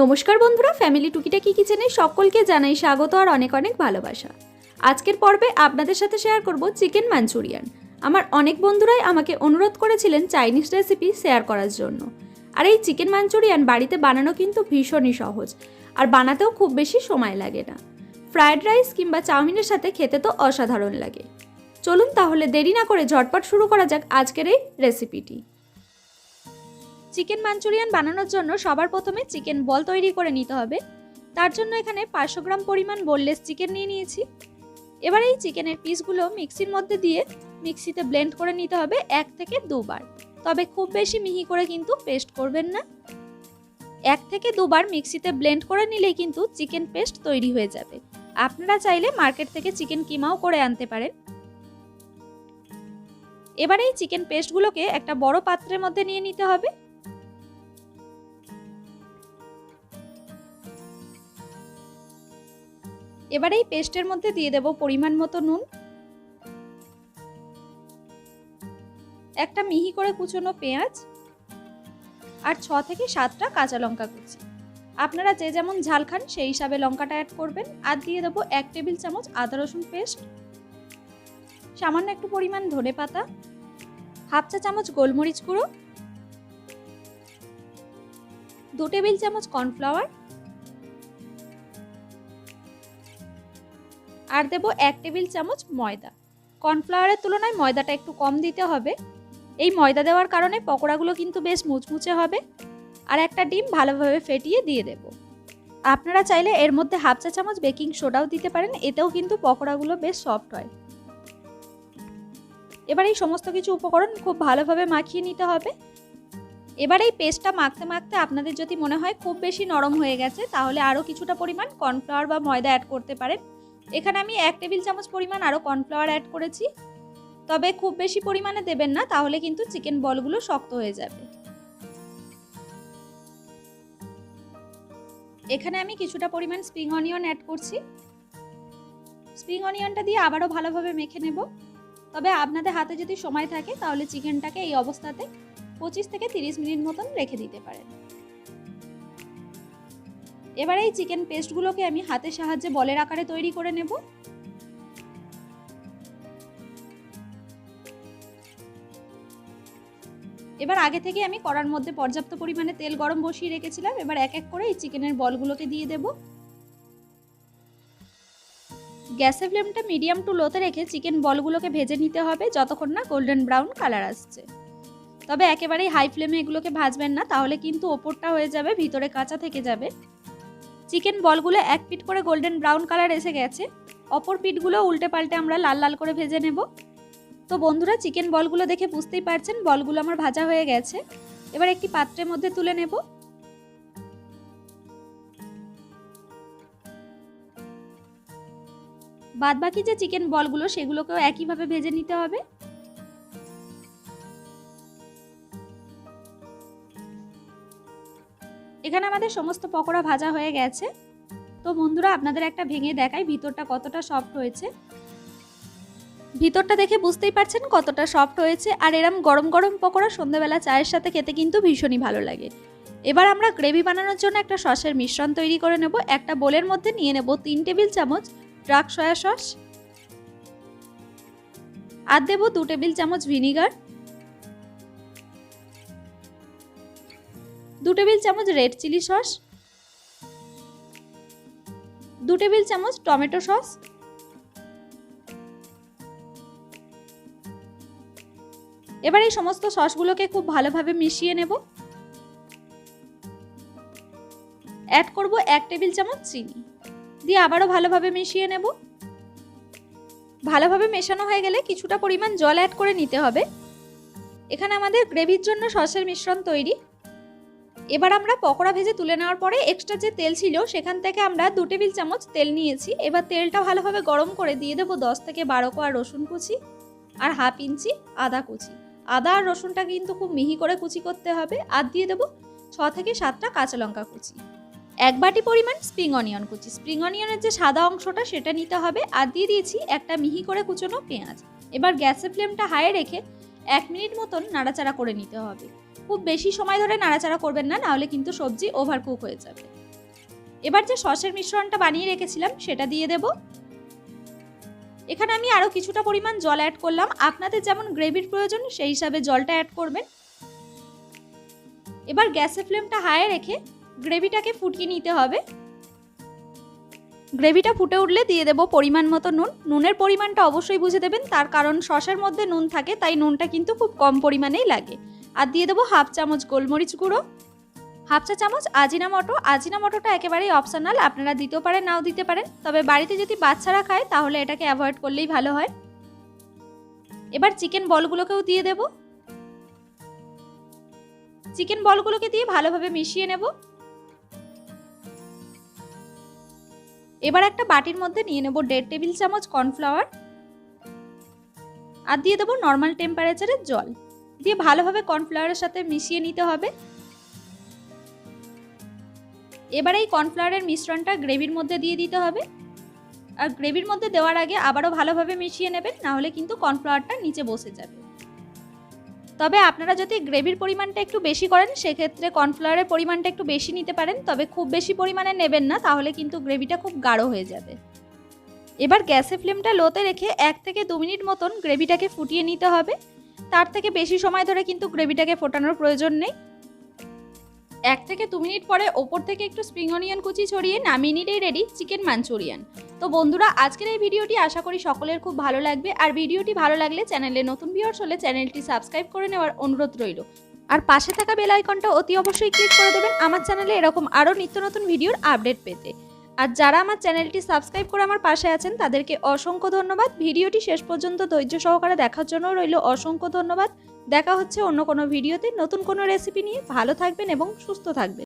নমস্কার বন্ধুরা, ফ্যামিলি টুকিটাকি কিচেনে সকলকে জানাই স্বাগত আর অনেক অনেক ভালোবাসা। আজকের পর্বে আপনাদের সাথে শেয়ার করব চিকেন মাঞ্চুরিয়ান। আমার অনেক বন্ধুরাই আমাকে অনুরোধ করেছিলেন চাইনিজ রেসিপি শেয়ার করার জন্য। আর এই চিকেন মাঞ্চুরিয়ান বাড়িতে বানানো কিন্তু ভীষণই সহজ, আর বানাতেও খুব বেশি সময় লাগে না। ফ্রায়েড রাইস কিংবা চাউমিনের সাথে খেতে তো অসাধারণ লাগে। চলুন তাহলে দেরি না করে ঝটপট শুরু করা যাক আজকের এই রেসিপিটি। চিকেন মাঞ্চুরিয়ান বানানোর জন্য সবার প্রথমে চিকেন বল তৈরি করে নিতে হবে। তার জন্য এখানে 500 গ্রাম পরিমাণ বোনলেস চিকেন নিয়ে নিয়েছি। এবার এই চিকেনের পিসগুলো মিক্সির মধ্যে দিয়ে মিক্সিতে ব্লেন্ড করে নিতে হবে 1 থেকে 2 বার। তবে খুব বেশি মিহি করে কিন্তু পেস্ট করবেন না। 1 থেকে 2 বার মিক্সিতে ব্লেন্ড করে নিলেই কিন্তু চিকেন পেস্ট তৈরি হয়ে যাবে। আপনারা চাইলে মার্কেট থেকে চিকেন কিমাও করে আনতে পারেন। এবার এই চিকেন পেস্টগুলোকে একটা বড় পাত্রের মধ্যে নিয়ে নিতে হবে। এবার এই পেস্টের মধ্যে দিয়ে দেব পরিমাণ মতো নুন, একটা মিহি করে কুচনো পেঁয়াজ আর 6 থেকে 7টা কাঁচা লঙ্কা কুচি। আপনারা যে যেমন ঝাল খান সেই হিসাবে লঙ্কাটা অ্যাড করবেন। আর দিয়ে দেব 1 টেবিল চামচ আদা রসুন পেস্ট, সামান্য একটু পরিমাণ ধনেপাতা, হাফ চা চামচ গোলমরিচ গুঁড়ো, 2 টেবিল চামচ কর্নফ্লাওয়ার আর দেব 1 টেবিল চামচ ময়দা। কর্নফ্লাওয়ারের তুলনায় ময়দাটা একটু কম দিতে হবে। এই ময়দা দেওয়ার কারণে পকোড়াগুলো কিন্তু বেশ মুচমুচে হবে। আর একটা ডিম ভালোভাবে ফেটিয়ে দিয়ে দেব। আপনারা চাইলে এর মধ্যে হাফ চা চামচ বেকিং সোডাও দিতে পারেন, এতেও কিন্তু পকোড়াগুলো বেশ সফট হয়। এবার এই সমস্ত কিছু উপকরণ খুব ভালোভাবে মাখিয়ে নিতে হবে। এবার এই পেস্টটা মাখতে মাখতে আপনাদের যদি মনে হয় খুব বেশি নরম হয়ে গেছে, তাহলে আরও কিছুটা পরিমাণ কর্নফ্লাওয়ার বা ময়দা অ্যাড করতে পারেন। এখানে আমি 1 টেবিল চামচ পরিমাণ আরও কর্নফ্লাওয়ার অ্যাড করেছি। তবে খুব বেশি পরিমাণে দেবেন না, তাহলে কিন্তু চিকেন বলগুলো শক্ত হয়ে যাবে। এখানে আমি কিছুটা পরিমাণ স্প্রিং অনিয়ন অ্যাড করছি। স্প্রিং অনিয়নটা দিয়ে আবারও ভালোভাবে মেখে নেব। তবে আপনাদের হাতে যদি সময় থাকে তাহলে চিকেনটাকে এই অবস্থাতে 25 থেকে 30 মিনিট মতন রেখে দিতে পারেন। এবার এই চিকেন পেস্টগুলোকে আমি হাতের সাহায্যে বলের আকারে তৈরি করে নেব। এবার আগে থেকে আমি কড়ার মধ্যে পর্যাপ্ত পরিমাণে তেল গরম বসিয়ে রেখেছিলাম। এবার এক এক করে এই চিকেনের বলগুলোকে দিয়ে দেব। গ্যাসের ফ্লেমটা মিডিয়াম টু লোতে রেখে চিকেন বলগুলোকে ভেজে নিতে হবে যতক্ষণ না গোল্ডেন ব্রাউন কালার আসছে। তবে একেবারেই হাই ফ্লেমে এগুলোকে ভাজবেন না, তাহলে কিন্তু ওপরটা হয়ে যাবে, ভিতরে কাঁচা থেকে যাবে। চিকেন বলগুলো এক পিঠ করে গোল্ডেন ব্রাউন কালার এসে গেছে। অপর পিঠগুলো উল্টে পাল্টে আমরা লাল লাল করে ভেজে নেব। তো বন্ধুরা, চিকেন বলগুলো দেখে বুঝতেই পারছেন বলগুলো আমার ভাজা হয়ে গেছে। এবার একটি পাত্রের মধ্যে তুলে নেব। বাদবাকি যে চিকেন বলগুলো সেগুলোকেও একইভাবে ভেজে নিতে হবে। এখানে আমাদের সমস্ত পকোড়া ভাজা হয়ে গেছে। তো বন্ধুরা, আপনাদের একটা ভেঙে দেখাই ভিতরটা কতটা সফট হয়েছে। ভিতরটা দেখে বুঝতেই পারছেন কতটা সফট হয়েছে। আর এরম গরম গরম পকোড়া সন্ধ্যাবেলা চায়ের সাথে খেতে কিন্তু ভীষণই ভালো লাগে। এবার আমরা গ্রেভি বানানোর জন্য একটা সসের মিশ্রণ তৈরি করে নেব। একটা বোলের মধ্যে নিয়ে নেব 3 টেবিল চামচ ডার্ক সয়া সস, আর দেব 2 টেবিল চামচ ভিনিগার, 2 টেবিল চামচ রেড চিলি সস, 2 টেবিল চামচ টমেটো সস, এবার এই সমস্ত সসগুলোকে খুব ভালোভাবে মিশিয়ে নেব। অ্যাড করব 1 টেবিল চামচ চিনি, দিয়ে আবারও ভালোভাবে মিশিয়ে নেব। ভালোভাবে মেশানো হয়ে গেলে কিছুটা পরিমাণ জল অ্যাড করে নিতে হবে। এখানে আমাদের গ্রেভির জন্য সসের মিশ্রণ তৈরি। এবার আমরা পকোড়া ভেজে তুলে নেওয়ার পরে এক্সট্রা যে তেল ছিল সেখান থেকে আমরা 2 টেবিল চামচ তেল নিয়েছি। এবার তেলটা ভালোভাবে গরম করে দিয়ে দেবো 10 থেকে 12 কোয়া রসুন কুচি আর হাফ ইঞ্চি আদা কুচি। আদা আর রসুনটা কিন্তু খুব মিহি করে কুচি করতে হবে। আর দিয়ে দেবো 6 থেকে 7টা কাঁচা লঙ্কা কুচি, 1 বাটি পরিমাণ স্প্রিং অনিয়ন কুচি। স্প্রিং অনিয়নের যে সাদা অংশটা সেটা নিতে হবে। আর দিয়ে দিয়েছি একটা মিহি করে কুচনো পেঁয়াজ। এবার গ্যাসের ফ্লেমটা হাই রেখে 1 মিনিট মতন নাড়াচাড়া করে নিতে হবে। খুব বেশি সময় ধরে নাড়াচাড়া করবেন না, নাহলে কিন্তু সবজি ওভারকুক হয়ে যাবে। এবার যে সসের মিশ্রণটা বানিয়ে রেখেছিলাম সেটা দিয়ে দেব। এখানে আমি আরও কিছুটা পরিমাণ জল অ্যাড করলাম, আপনাদের যেমন গ্রেভির প্রয়োজন সেই হিসাবে জলটা অ্যাড করবেন। এবার গ্যাসের ফ্লেমটা হাইয়ে রেখে গ্রেভিটাকে ফুটিয়ে নিতে হবে। গ্রেভিটা ফুটে উঠলে দিয়ে দেব পরিমাণ মতো নুন। নুনের পরিমাণটা অবশ্যই বুঝে দেবেন, তার কারণ সসের মধ্যে নুন থাকে, তাই নুনটা কিন্তু খুব কম পরিমাণেই লাগে। আর দিয়ে দেবো 1/2 চামচ গোলমরিচ গুঁড়ো, 1/2 চা চামচ আজিনামোটো। আজিনামোটোটা একেবারেই অপশনাল, আপনারা দিতেও পারেন নাও দিতে পারেন, তবে বাড়িতে যদি বাচ্চারা খায় তাহলে এটাকে অ্যাভয়েড করলেই ভালো হয়। এবার চিকেন বলগুলোকেও দিয়ে দেব। চিকেন বলগুলোকে দিয়ে ভালোভাবে মিশিয়ে নেব। এবার একটা বাটির মধ্যে নিয়ে নেব 1.5 টেবিল চামচ কর্নফ্লাওয়ার আর দিয়ে দেবো নর্মাল টেম্পারেচারের জল, দিয়ে ভালোভাবে কর্নফ্লাওয়ারের সাথে মিশিয়ে নিতে হবে। এবার এই কর্নফ্লাওয়ারের মিশ্রণটা গ্রেভির মধ্যে দিয়ে দিতে হবে, আর গ্রেভির মধ্যে দেওয়ার আগে আবারও ভালোভাবে মিশিয়ে নেবেন, না হলে কিন্তু কর্নফ্লাওয়ারটা নিচে বসে যাবে। তবে আপনারা যদি গ্রেভির পরিমাণটা একটু বেশি করেন সেক্ষেত্রে কর্নফ্লাওয়ারের পরিমাণটা একটু বেশি নিতে পারেন, তবে খুব বেশি পরিমাণে নেবেন না, তাহলে কিন্তু গ্রেভিটা খুব গাঢ় হয়ে যাবে। এবার গ্যাসের ফ্লেমটা লোতে রেখে 1 থেকে 2 মিনিট মতন গ্রেভিটাকে ফুটিয়ে নিতে হবে। তার থেকে বেশি সময় ধরে কিন্তু গ্রেভিটাকে ফোটানোর প্রয়োজন নেই। 1 থেকে 2 মিনিট পরে ওপর থেকে একটু স্প্রিং অনিয়ন কুচি ছড়িয়ে নামিয়ে নিলেই রেডি চিকেন মাঞ্চুরিয়ান। তো বন্ধুরা, আজকের এই ভিডিওটি আশা করি সকলের খুব ভালো লাগবে, আর ভিডিওটি ভালো লাগলে চ্যানেলে নতুন ভিউয়ার্স হলে চ্যানেলটি সাবস্ক্রাইব করে নেওয়ার অনুরোধ রইল, আর পাশে থাকা বেল আইকনটা অতি অবশ্যই ক্লিক করে দেবেন আমার চ্যানেলে এরকম আরও নিত্য নতুন ভিডিওর আপডেট পেতে। আর যারা আমার চ্যানেলটি সাবস্ক্রাইব করে আমার পাশে আছেন তাদেরকে অসংখ্য ধন্যবাদ। ভিডিওটি শেষ পর্যন্ত ধৈর্য সহকারে দেখার জন্য রইল অসংখ্য ধন্যবাদ। দেখা হচ্ছে অন্য কোনো ভিডিওতে নতুন কোনো রেসিপি নিয়ে। ভালো থাকবেন এবং সুস্থ থাকবেন।